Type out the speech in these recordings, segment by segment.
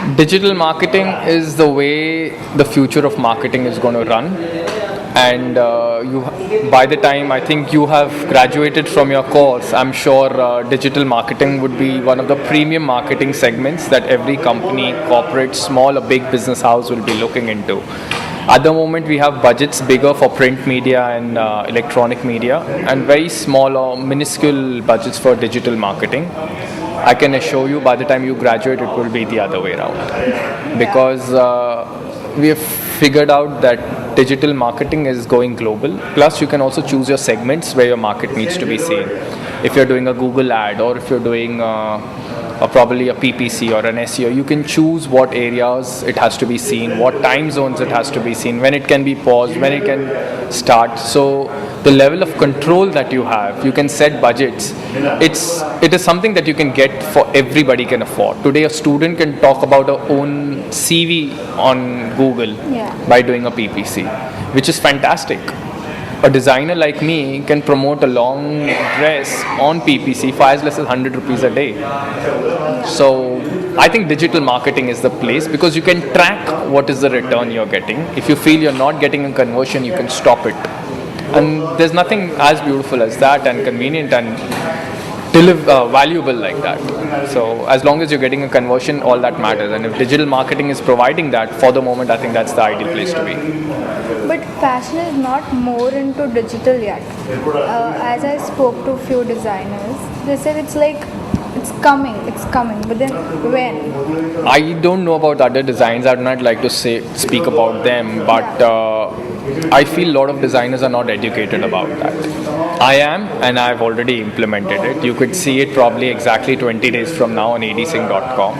Digital marketing is the way the future of marketing is going to run. And by the time I think you have graduated from your course, I'm sure digital marketing would be one of the premium marketing segments that every company, corporate, small or big business house will be looking into. At the moment, we have budgets bigger for print media and electronic media, and very small or minuscule budgets for digital marketing. I can assure you, by the time you graduate, it will be the other way around, because we have figured out that digital marketing is going global. Plus, you can also choose your segments where your market needs to be seen. If you're doing a Google ad, or if you're doing probably a PPC or an SEO, you can choose what areas it has to be seen, what time zones it has to be seen, when it can be paused, when it can start. So the level of control that you have, you can set budgets. It is something that you can get for everybody can afford. Today, a student can talk about her own CV on Google by doing a PPC, which is fantastic. A designer like me can promote a long dress on PPC for as less as 100 rupees a day. So I think digital marketing is the place, because you can track what is the return you're getting. If you feel you're not getting a conversion, you can stop it. And there's nothing as beautiful as that, and convenient and valuable like that. So as long as you're getting a conversion, all that matters. And if digital marketing is providing that, for the moment, I think that's the ideal place to be. But fashion is not more into digital yet. As I spoke to few designers, they said it's coming. But then when? I don't know about other designs. I would not like to speak about them, but I feel a lot of designers are not educated about that. I am, and I've already implemented it. You could see it probably exactly 20 days from now on adsync.com.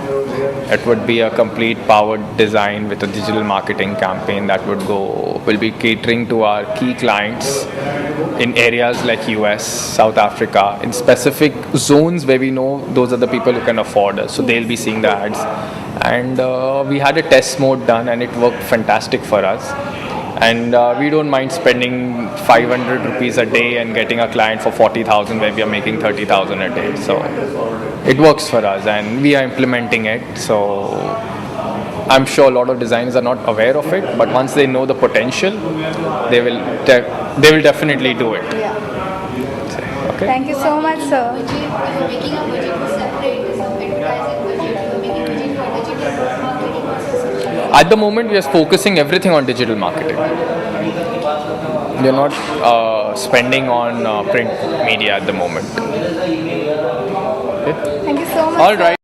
It would be a complete powered design with a digital marketing campaign that will be catering to our key clients in areas like US, South Africa, in specific zones where we know those are the people who can afford us. So they'll be seeing the ads. And we had a test mode done, and it worked fantastic for us. And we don't mind spending 500 rupees a day and getting a client for 40,000 where we are making 30,000 a day. So it works for us, and we are implementing it. So I'm sure a lot of designers are not aware of it, but once they know the potential, they will definitely do it. Yeah. Okay. Thank you so much, sir. Budget, you were making a budget to separate some advertising budget, you were making budget for digital marketing versus social. At the moment, we are focusing everything on digital marketing. We are not spending on print media at the moment. Okay. Thank you so much. All right.